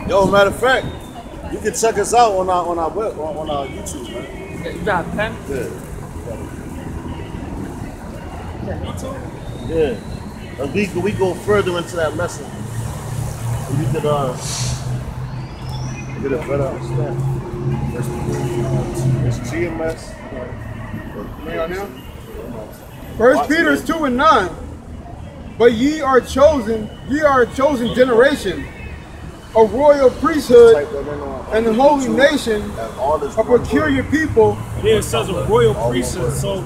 Yo, matter of fact, you can check us out on our web, on our YouTube, man. Yeah, you got a pen? Yeah. YouTube? Yeah. We go further into that lesson. You could get a better understanding. It's GMS. First Peter 2:9. But ye are a chosen generation, a royal priesthood, and a holy nation, a peculiar people. Yeah, it says a royal priesthood. So,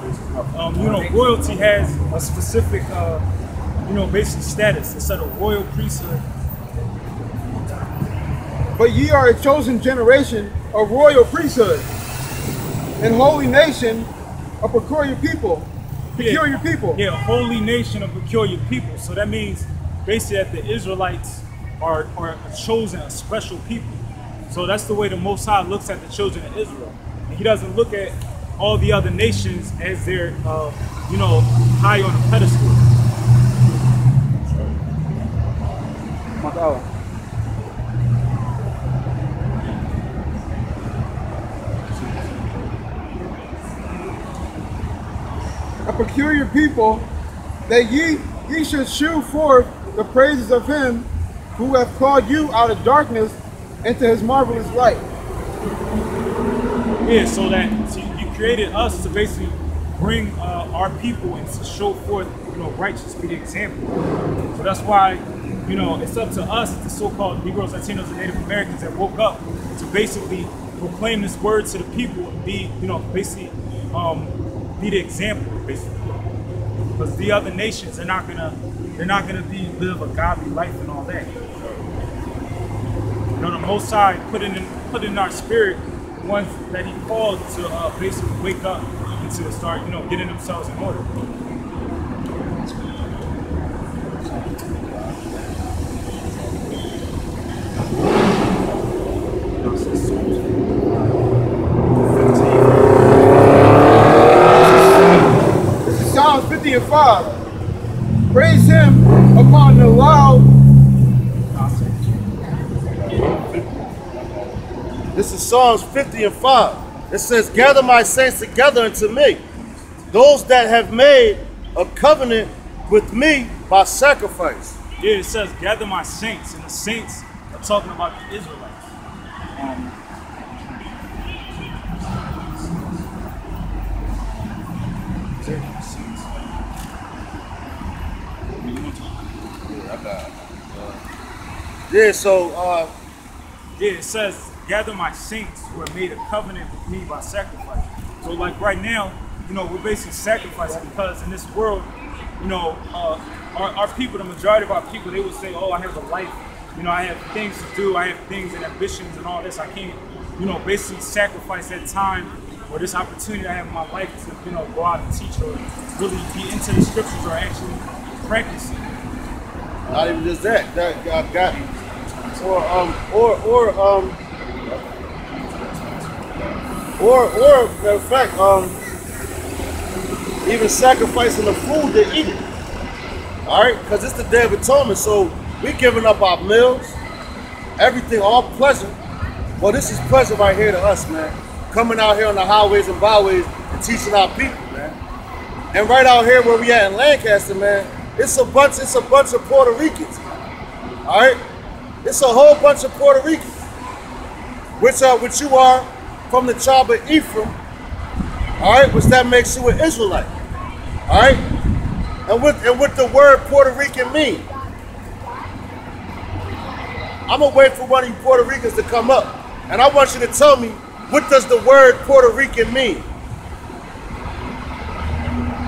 royalty has a specific, basic status. It said a royal priesthood. But ye are a chosen generation, a royal priesthood, and holy nation, a peculiar people. Peculiar people. Yeah, a holy nation, a peculiar people. So that means basically that the Israelites are a chosen, a special people. So that's the way the Most High looks at the children of Israel. And he doesn't look at all the other nations as they're, high on a pedestal. A peculiar people, that ye should shew forth the praises of him who hath called you out of darkness into his marvelous light. Yeah, so you created us to basically bring our people and to show forth, righteous, be the example. So that's why, it's up to us, the so-called Negroes, Latinos, and Native Americans that woke up to basically proclaim this word to the people and be, be the example, basically. Because the other nations, they're not gonna live a godly life and all that. The Most High put in our spirit the ones that He called to basically wake up and to start, getting themselves in order. Psalms 50 and 5. Praise him upon the loud. This is Psalms 50 and 5. It says, gather my saints together unto me, those that have made a covenant with me by sacrifice. Yeah, it says, gather my saints, and the saints are talking about the Israelites. Yeah, so it says, gather my saints who have made a covenant with me by sacrifice. So like right now, we're basically sacrificing because in this world, our people, the majority of our people, they would say, oh, I have a life, I have things to do, I have things and ambitions and all this. I can't, basically sacrifice that time or this opportunity I have in my life to, go out and teach or really be into the scriptures or actually practice it. Not even just that. That got or matter of fact, even sacrificing the food to eat it. All right, because it's the Day of Atonement, so we giving up our meals, everything, all pleasure. Well, this is pleasure right here to us, man. Coming out here on the highways and byways and teaching our people, man. And right out here where we at in Lancaster, man, it's a bunch of Puerto Ricans. All right, it's a whole bunch of Puerto Ricans, which you are from the tribe of Ephraim. All right, which that makes you an Israelite. All right, and what the word Puerto Rican mean? I'm gonna wait for one of you Puerto Ricans to come up, and I want you to tell me, what does the word Puerto Rican mean?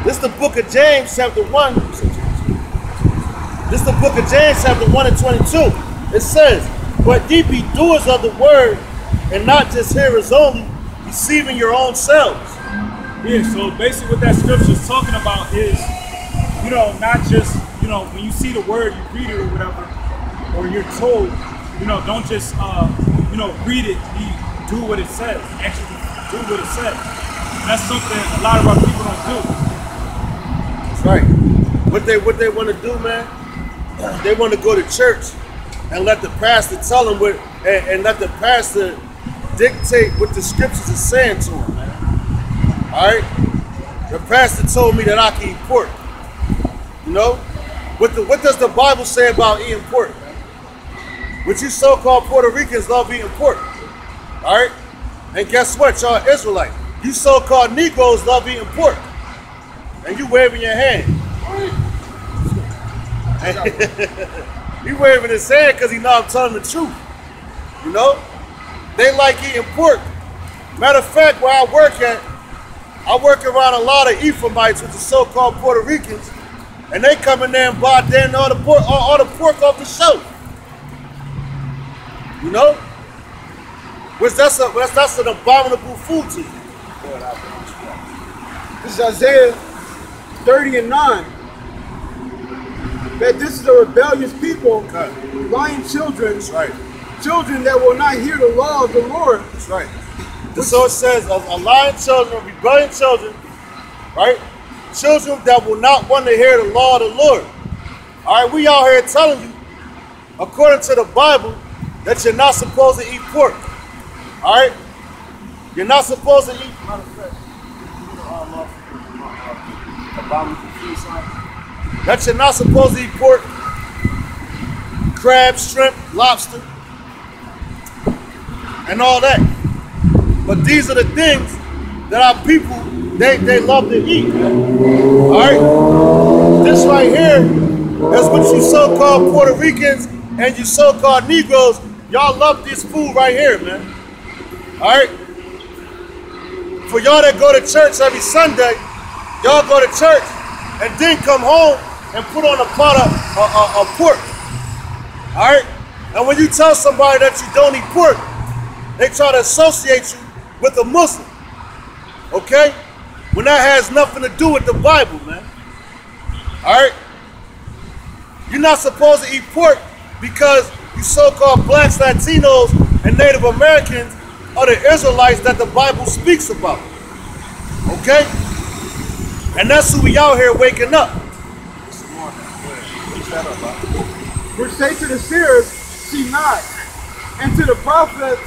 This is the book of James, chapter 1. This is the book of James, chapter 1 and 22. It says, but ye be doers of the word, and not just hearers only, deceiving your own selves. Yeah, so basically what that scripture is talking about is, not just, when you see the word, you read it or whatever, or you're told, don't just, read it, do what it says, actually do what it says. And that's something a lot of our people don't do. That's right. What they want to do, man, they want to go to church and let the pastor tell them what, and let the pastor dictate what the scriptures are saying to them, man. All right? The pastor told me that I can eat pork. You know? What does the Bible say about eating pork, man? What you so-called Puerto Ricans love eating pork. All right? And guess what, y'all Israelites? You so-called Negroes love eating pork. And you waving your hand. He waving his hand because he know I'm telling the truth. You know? They like eating pork. Matter of fact, where I work around a lot of Ephraimites, which is so-called Puerto Ricans, and they come in there and buy down all the pork off the shelf. You know? Which that's an abominable food to you. This is Isaiah 30:9. That this is a rebellious people, lying children, That's right. children that will not hear the law of the Lord. That's right. So it says, a lying children, rebellious children, right? Children that will not want to hear the law of the Lord. All right, we out here telling you, according to the Bible, that you're not supposed to eat pork. All right? You're not supposed to eat. Matter of fact, that you're not supposed to eat pork, crab, shrimp, lobster, and all that. But these are the things that our people, they love to eat. All right? This right here is what you so-called Puerto Ricans and you so-called Negroes, y'all love this food right here, man. All right? For y'all that go to church every Sunday, y'all go to church and then come home and put on a pot of pork. All right? And when you tell somebody that you don't eat pork, they try to associate you with a Muslim. Okay? When that has nothing to do with the Bible, man. All right? You're not supposed to eat pork because you so-called blacks, Latinos, and Native Americans are the Israelites that the Bible speaks about. Okay? And that's who we out here waking up. Which say to the seers, see not, and to the prophets,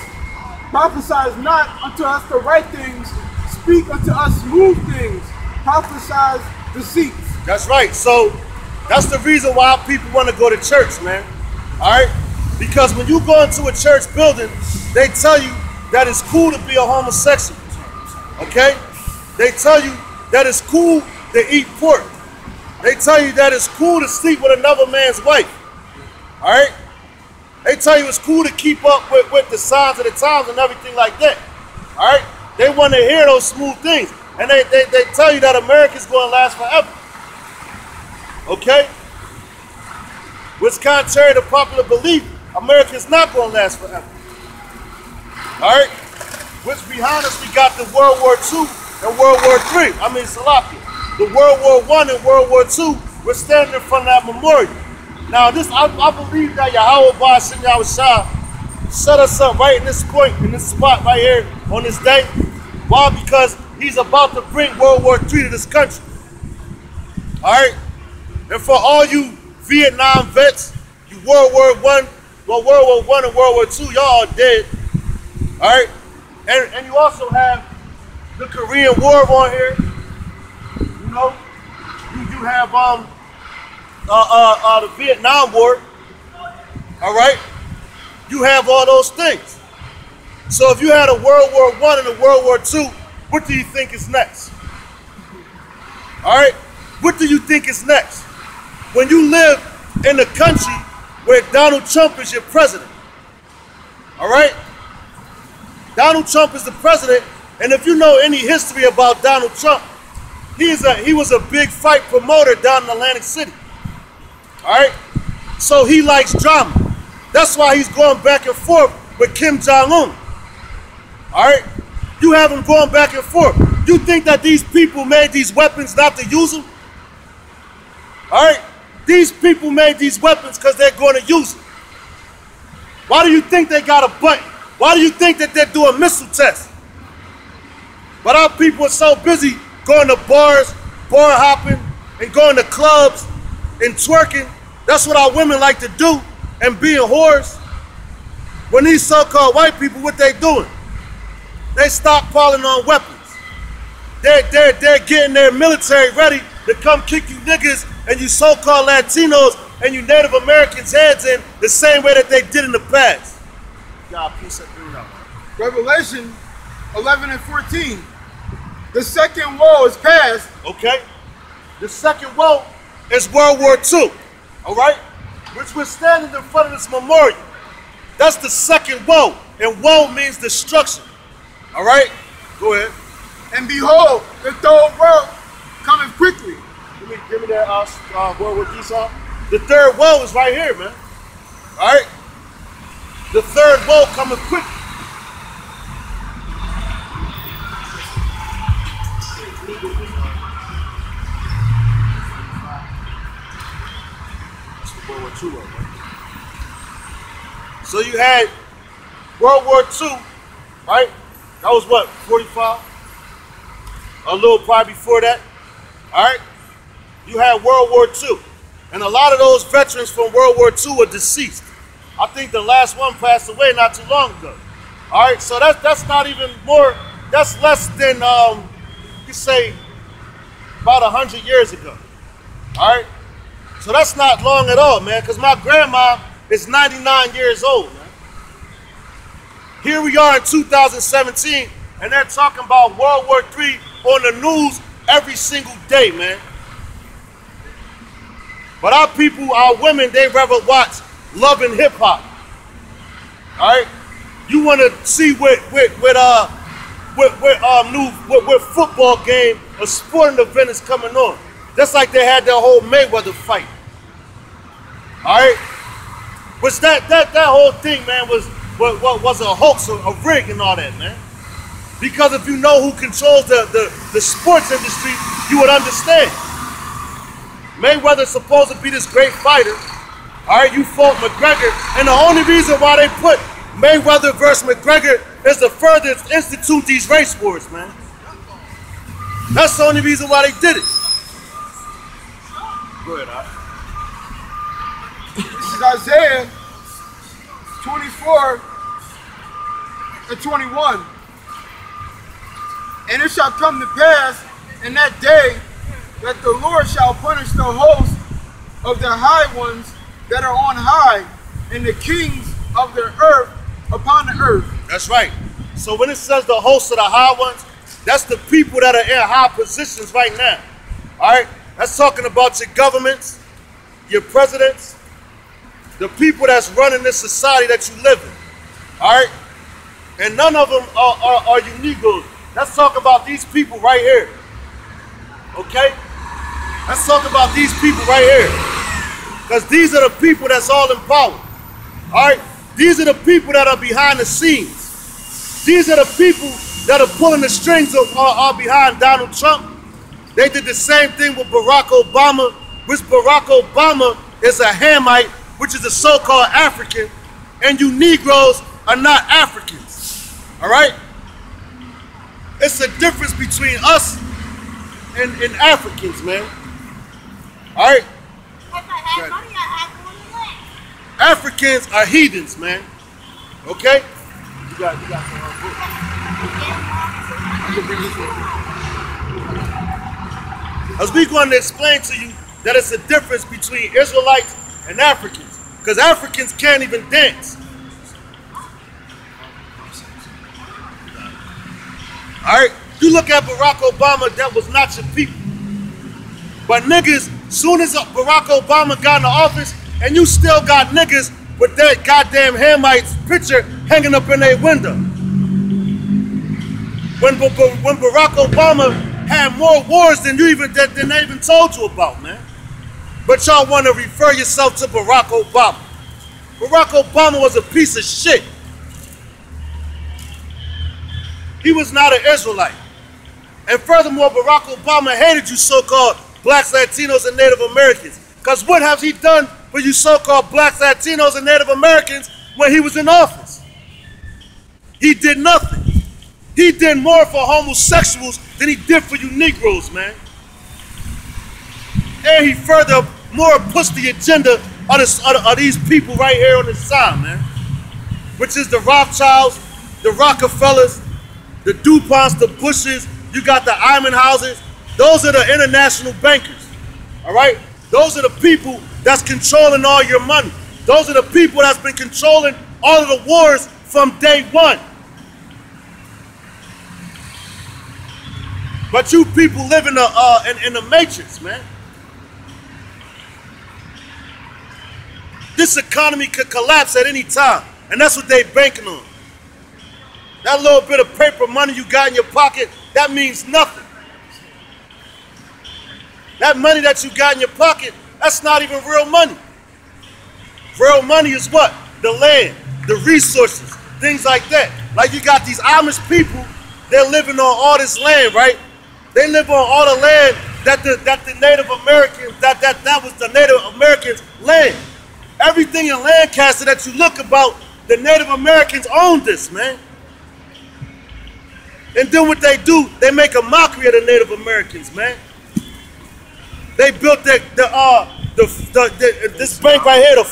prophesy not unto us the right things, speak unto us smooth things, prophesy deceits. That's right. So that's the reason why people want to go to church, man. All right? Because when you go into a church building, they tell you that it's cool to be a homosexual. Okay? They tell you that it's cool to eat pork. They tell you that it's cool to sleep with another man's wife. All right? They tell you it's cool to keep up with the signs of the times and everything like that. All right? They want to hear those smooth things. And they tell you that America's going to last forever. Okay? Which contrary to popular belief, America's not going to last forever. All right? Which behind us, we got the World War II and World War III. I mean, Salakia. The World War I and World War II, we're standing in front of that memorial. Now, this I believe that Yahweh Ba'ashem Yahushua set us up right in this point, in this spot right here on this day. Why? Because he's about to bring World War III to this country. All right? And for all you Vietnam vets, you World War I and World War II, y'all are dead. All right? And you also have the Korean War on here. You know? You have the Vietnam War. All right? You have all those things. So if you had a World War I and a World War II, what do you think is next? All right? What do you think is next? When you live in a country where Donald Trump is your president. All right? Donald Trump is the president, and if you know any history about Donald Trump, he was a big fight promoter down in Atlantic City. All right? So he likes drama. That's why he's going back and forth with Kim Jong-un. All right? You have him going back and forth. You think that these people made these weapons not to use them? All right? These people made these weapons because they're going to use them. Why do you think they got a button? Why do you think that they're doing missile tests? But our people are so busy going to bars, bar hopping, and going to clubs and twerking. That's what our women like to do, and being whores. When these so-called white people, what they doing? They stockpiling on weapons. They're getting their military ready to come kick you niggas and you so-called Latinos and you Native Americans' heads in the same way that they did in the past. God, please set me up. Revelation 11 and 14. The second woe is past. Okay. The second woe is World War II. All right? Which we're standing in front of this memorial. That's the second woe. And woe means destruction. All right? Go ahead. And behold, the third woe cometh quickly. Give me that World War II song. The third woe is right here, man. All right? The third woe cometh quickly. World War II, man. So you had World War II, right? That was what, 45? A little probably before that, all right? You had World War II. And a lot of those veterans from World War II are deceased. I think the last one passed away not too long ago. All right, so that's not even more, that's less than, you say, about 100 years ago. All right? So that's not long at all, man, because my grandma is 99 years old, man. Here we are in 2017, and they're talking about World War III on the news every single day, man. But our people, our women, they rather watch Love and Hip Hop. All right? You want to see what football game, a sporting event is coming on. Just like they had their whole Mayweather fight. All right? Which that whole thing, man, was a hoax, a rig and all that, man. Because if you know who controls the sports industry, you would understand. Mayweather's supposed to be this great fighter. All right, you fought McGregor, and the only reason why they put Mayweather versus McGregor is to further institute these race wars, man. That's the only reason why they did it. Go ahead, Al. This is Isaiah 24 and 21. And it shall come to pass in that day that the Lord shall punish the host of the high ones that are on high, and the kings of the earth upon the earth. That's right. So when it says the host of the high ones, that's the people that are in high positions right now. All right? That's talking about your governments, your presidents, the people that's running this society that you live in. All right? And none of them are unique. Let's talk about these people right here. Okay? Let's talk about these people right here. Because these are the people that's all in power. All right? These are the people that are behind the scenes. These are the people that are pulling the strings are behind Donald Trump. They did the same thing with Barack Obama, which Barack Obama is a Hamite, which is a so-called African, and you Negroes are not Africans. All right? It's a difference between us and Africans, man. All right? Africans are heathens, man. Okay? You got some book. As we're going to explain to you that it's a difference between Israelites and Africans. Because Africans can't even dance. All right? You look at Barack Obama, that was not your people. But niggas, soon as Barack Obama got in the office, and you still got niggas with that goddamn Hamite's picture hanging up in their window. When Barack Obama had more wars than they even told you about, man. But y'all want to refer yourself to Barack Obama. Barack Obama was a piece of shit. He was not an Israelite. And furthermore, Barack Obama hated you so-called blacks, Latinos, and Native Americans. Because what has he done for you so-called blacks, Latinos, and Native Americans when he was in office? He did nothing. He did more for homosexuals than he did for you Negroes, man. And he further more pushed the agenda of these people right here on this side, man. Which is the Rothschilds, the Rockefellers, the DuPonts, the Bushes, you got the Iman houses. Those are the international bankers, all right? Those are the people that's controlling all your money. Those are the people that's been controlling all of the wars from day one. But you people live in the matrix, man. This economy could collapse at any time, and that's what they're banking on. That little bit of paper money you got in your pocket, that means nothing. That money that you got in your pocket, that's not even real money. Real money is what? The land, the resources, things like that. Like you got these Amish people, they're living on all this land, right? They live on all the land that the Native Americans, that was the Native Americans' land. Everything in Lancaster that you look about, the Native Americans own this, man. And then what they do, they make a mockery of the Native Americans, man. They built this bank right here, the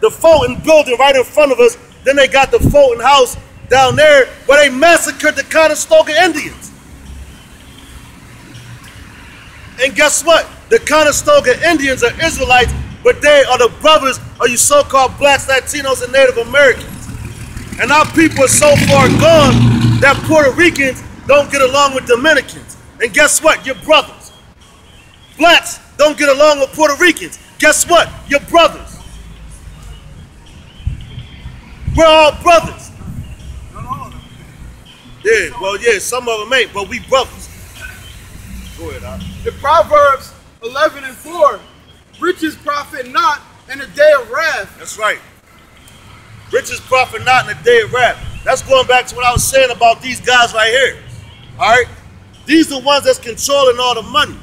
Fulton building right in front of us. Then they got the Fulton house down there where they massacred the Conestoga Indians. And guess what? The Conestoga Indians are Israelites, but they are the brothers of you so-called blacks, Latinos, and Native Americans. And our people are so far gone that Puerto Ricans don't get along with Dominicans. And guess what? You're brothers. Blacks don't get along with Puerto Ricans. Guess what? You're brothers. We're all brothers. Yeah, well, yeah, some of them ain't, but we brothers. Go ahead, Al. The Proverbs 11:4, riches profit not in the day of wrath. That's right. Riches profit not in the day of wrath. That's going back to what I was saying about these guys right here. All right? These are the ones that's controlling all the money.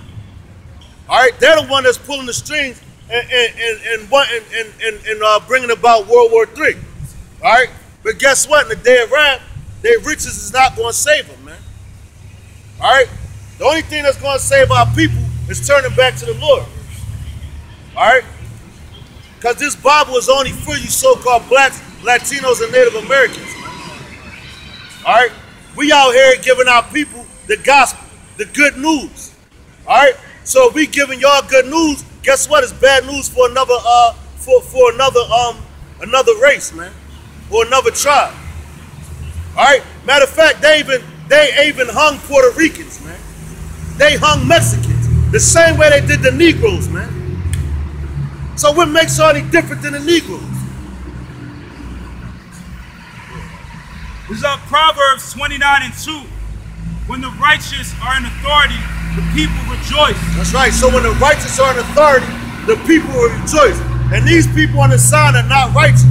All right? They're the one that's pulling the strings and bringing about World War III. All right? But guess what? In the day of wrath, their riches is not going to save them, man. All right? The only thing that's going to save our people is turning back to the Lord. All right? Because this Bible is only for you so-called blacks, Latinos, and Native Americans. All right? We out here giving our people the gospel, the good news. All right? So if we giving y'all good news, guess what? It's bad news for another another race, man, or another tribe. All right? Matter of fact, they even hung Puerto Ricans, man. They hung Mexicans the same way they did the Negroes, man. So what makes y'all any different than the Negroes? This is Proverbs 29:2. When the righteous are in authority, the people rejoice. That's right. So when the righteous are in authority, the people will rejoice. And these people on the side are not righteous.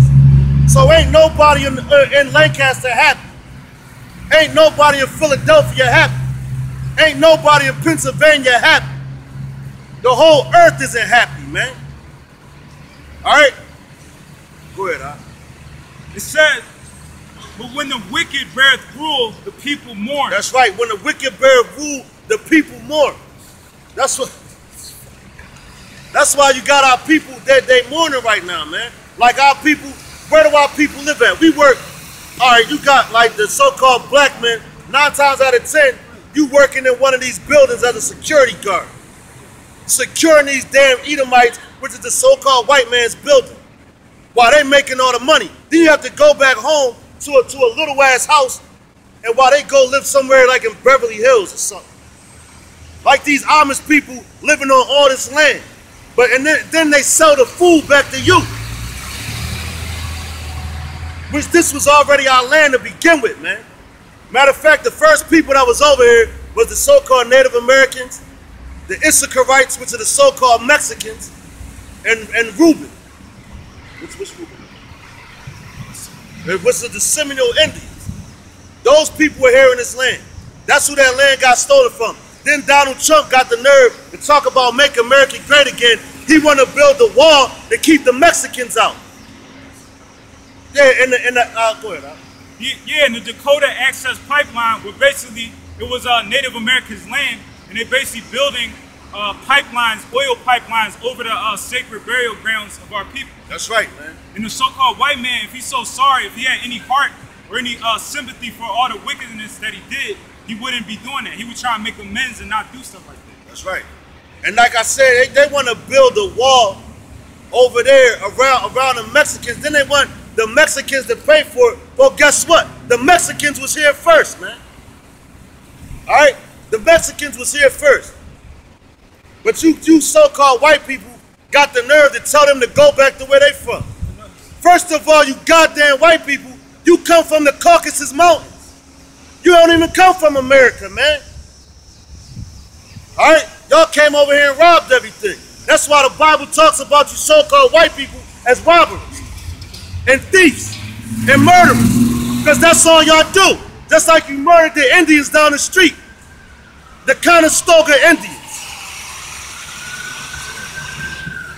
So ain't nobody in Lancaster happy. Ain't nobody in Philadelphia happy. Ain't nobody in Pennsylvania happy. The whole earth isn't happy, man. All right? Go ahead, huh? It says, but when the wicked beareth rule, the people mourn. That's right. When the wicked beareth rule, the people mourn. That's why you got our people that they mourning right now, man. Like our people, where do our people live at? We work, all right, you got like the so-called black men, 9 times out of 10, you working in one of these buildings as a security guard. Securing these damn Edomites, which is the so-called white man's building. While they making all the money. Then you have to go back home to a little ass house, and while they go live somewhere like in Beverly Hills or something. Like these Amish people living on all this land. And then they sell the food back to you. Which this was already our land to begin with, man. Matter of fact, the first people that was over here was the so-called Native Americans, the Issacharites, which are the so-called Mexicans, and Reuben. Which Reuben? Which are the Seminole Indians. Those people were here in this land. That's who that land got stolen from. Then Donald Trump got the nerve to talk about make America great again. He want to build the wall to keep the Mexicans out. Yeah, go ahead. Yeah, and the Dakota Access Pipeline, where basically it was Native Americans' land, and they basically building pipelines, oil pipelines over the sacred burial grounds of our people. That's right, man. And the so-called white man, if he's so sorry, if he had any heart or any sympathy for all the wickedness that he did, he wouldn't be doing that. He would try and make amends and not do stuff like that. That's right. And like I said, they want to build a wall over there around the Mexicans. Then they want the Mexicans to pay for it. Well, guess what? The Mexicans was here first, man. All right? The Mexicans was here first. But you so-called white people got the nerve to tell them to go back to where they from. First of all, you goddamn white people, you come from the Caucasus Mountains. You don't even come from America, man. All right? Y'all came over here and robbed everything. That's why the Bible talks about you so-called white people as robbers and thieves and murderers, because that's all y'all do. Just like you murdered the Indians down the street, the Conestoga Indians.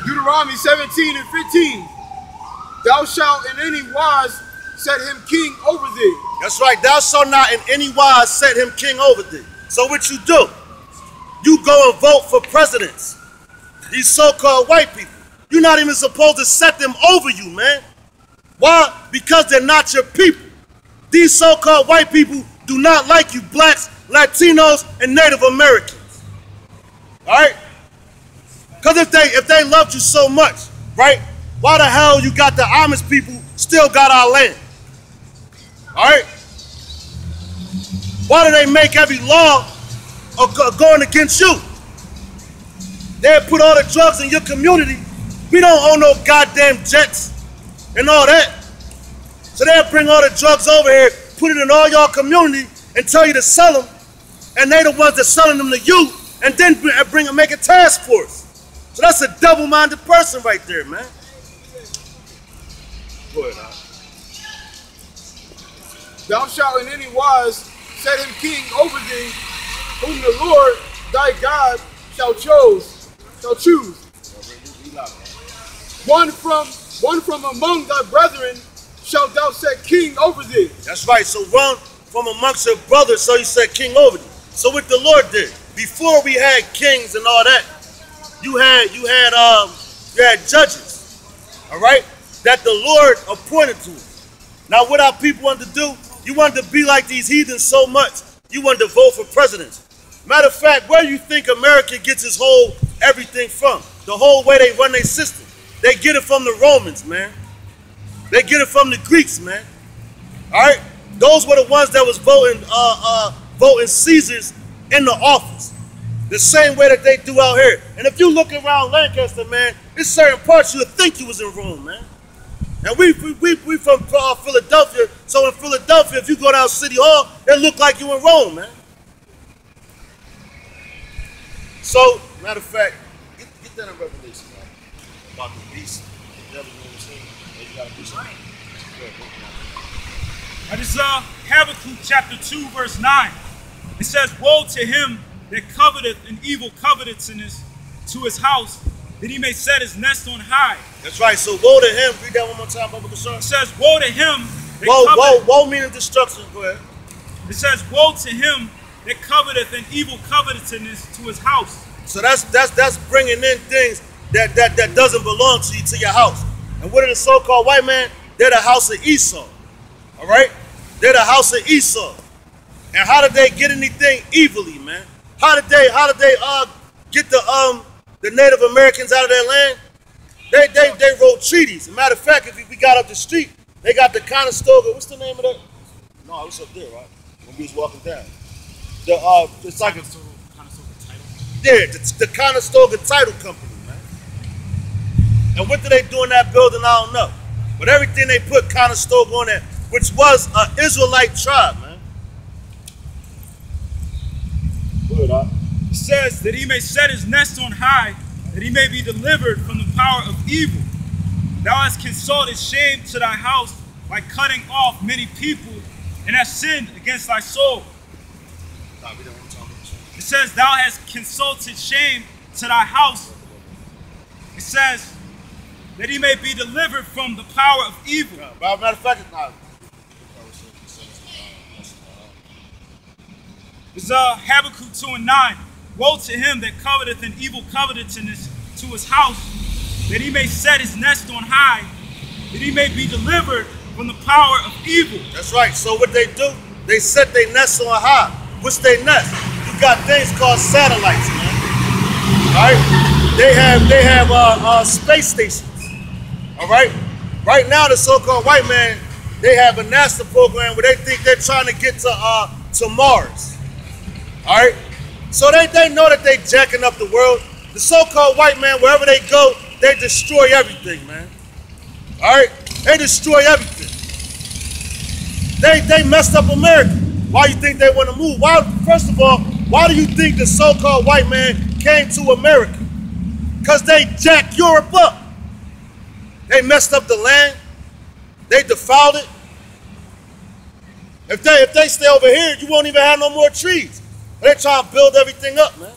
Deuteronomy 17 and 15. Thou shalt in any wise set him king over thee. That's right. Thou shalt not in any wise set him king over thee. So what you do? You go and vote for presidents. These so-called white people. You're not even supposed to set them over you, man. Why? Because they're not your people. These so-called white people do not like you blacks, Latinos, and Native Americans. All right? Because if they loved you so much, right, why the hell you got the Amish people still got our land? All right? Why do they make every law going against you? They put all the drugs in your community. We don't own no goddamn jets and all that. So they'll bring all the drugs over here, put it in all your community, and tell you to sell them. And they the ones that selling them to you, and then make a task force. So that's a double-minded person right there, man. Go ahead, Al. Thou shalt in any wise set him king over thee, whom the Lord thy God shall choose. One from among thy brethren shalt thou set king over thee. That's right. So one from amongst your brothers, so you set king over thee. So what the Lord did, before we had kings and all that, you had judges, all right, that the Lord appointed to us. Now what our people wanted to do, you wanted to be like these heathens so much, you wanted to vote for presidents. Matter of fact, where do you think America gets its whole everything from? The whole way they run their system. They get it from the Romans, man. They get it from the Greeks, man. All right? Those were the ones that was voting Caesars in the office. The same way that they do out here. And if you look around Lancaster, man, there's certain parts you would think you was in Rome, man. And we from Philadelphia, so in Philadelphia, if you go down City Hall, it look like you in Rome, man. So, matter of fact, get that in Revelation, man, about the beast. The devil, you know what I'm saying? You gotta do something. This is Habakkuk chapter 2, verse 9. It says, woe to him that coveteth an evil covetousness to his house, that he may set his nest on high. That's right. So woe to him. Read that one more time, Baba Kashan. It says, woe to him. Woe meaning destruction. Go ahead. It says, woe to him that coveteth an evil covetousness to his house. So that's bringing in things that doesn't belong to you, to your house. And what are the so-called white man? They're the house of Esau. All right? They're the house of Esau. And how did they get anything evilly, man? How did they get the Native Americans out of their land? They wrote treaties. As a matter of fact, if we got up the street, they got the Conestoga. What's the name of that? No, it was up there, right? When we was walking down. It's like the Conestoga Title Company, man. And what did they do in that building? I don't know. But everything they put Conestoga on that, which was an Israelite tribe, man. It says that he may set his nest on high, that he may be delivered from the power of evil. Thou hast consulted shame to thy house by cutting off many people, and hast sinned against thy soul. It says, thou hast consulted shame to thy house. It says that he may be delivered from the power of evil. Matter of fact, it's not. It's Habakkuk 2:9. Woe to him that coveteth an evil covetousness to his house, that he may set his nest on high, that he may be delivered from the power of evil. That's right. So what they do, they set their nest on high. What's their nest? You got things called satellites, man. All right? They have space stations. All right? Right now, the so-called white man, they have a NASA program where they think they're trying to get to Mars. All right? So they know that they jacking up the world. The so-called white man, wherever they go, they destroy everything, man. All right? They destroy everything. They messed up America. Why you think they want to move? Why? First of all, why do you think the so-called white man came to America? Because they jacked Europe up. They messed up the land. They defiled it. If they stay over here, you won't even have no more trees. They're trying to build everything up, man.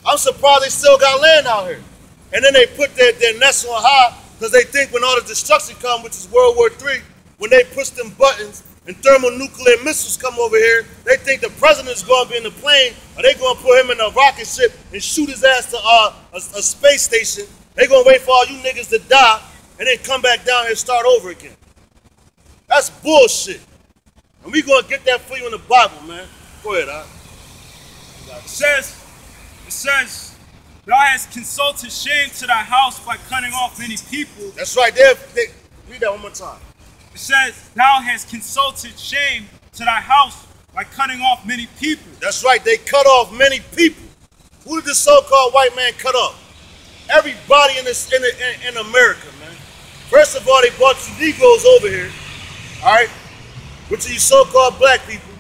I'm surprised they still got land out here. And then they put their nests on high because they think when all the destruction comes, which is World War III, when they push them buttons and thermonuclear missiles come over here, they think the president is going to be in the plane, or they going to put him in a rocket ship and shoot his ass to a space station. They going to wait for all you niggas to die and then come back down here and start over again. That's bullshit. And we going to get that for you in the Bible, man. Go ahead, Al. It says, thou hast consulted shame to thy house by cutting off many people. That's right. Read that one more time. It says, thou hast consulted shame to thy house by cutting off many people. That's right. They cut off many people. Who did the so-called white man cut off? Everybody in America, man. First of all, they brought you Negroes over here, all right? Which are you so-called black people,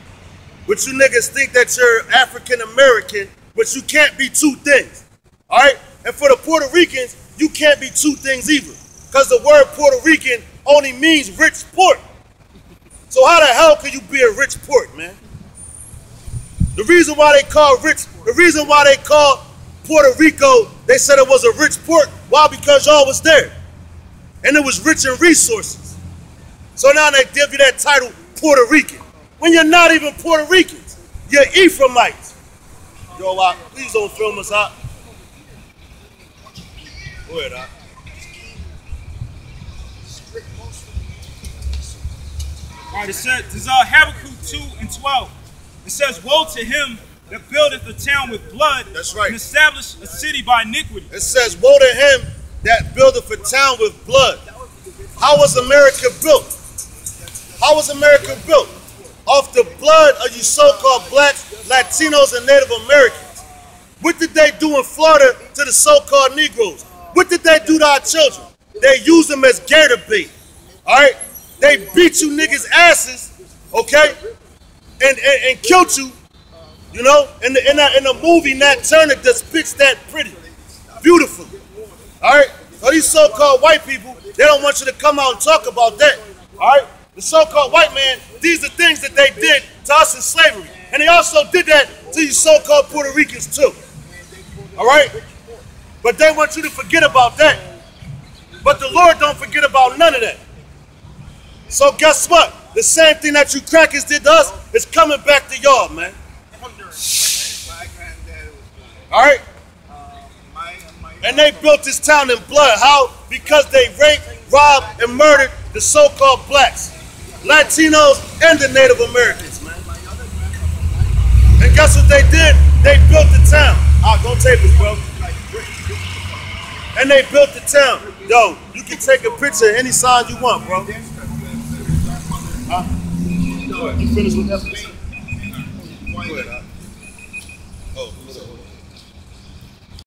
which you niggas think that you're African-American, but you can't be two things, all right? And for the Puerto Ricans, you can't be two things either, because the word Puerto Rican only means rich port. So how the hell can you be a rich port, man? The reason why they call Puerto Rico, they said it was a rich port. Why? Because y'all was there. And it was rich in resources. So now they give you that title, Puerto Rican. When you're not even Puerto Ricans. You're Ephraimites. Yo, please don't film us out. Go ahead, Al. All right, it says, this is Habakkuk 2:12. It says, woe to him that buildeth a town with blood. That's right. And establish a city by iniquity. It says, woe to him that buildeth a town with blood. How was America built? How was America built? Off the blood of you so-called blacks, Latinos, and Native Americans. What did they do in Florida to the so-called Negroes? What did they do to our children? They used them as gator bait. All right? They beat you niggas' asses, okay? And killed you, you know? In the movie, Nat Turner depicts that pretty, beautifully. All right? So these so-called white people, they don't want you to come out and talk about that. All right? The so-called white man, these are things that they did to us in slavery. And they also did that to you so-called Puerto Ricans too. All right? But they want you to forget about that. But the Lord don't forget about none of that. So guess what? The same thing that you crackers did to us is coming back to y'all, man. All right? And they built this town in blood. How? Because they raped, robbed, and murdered the so-called blacks, Latinos, and the Native Americans, man. And guess what they did? They built the town. Don't take this, bro. And they built the town. Yo, you can take a picture any sign you want, bro. You finished with that? Go ahead,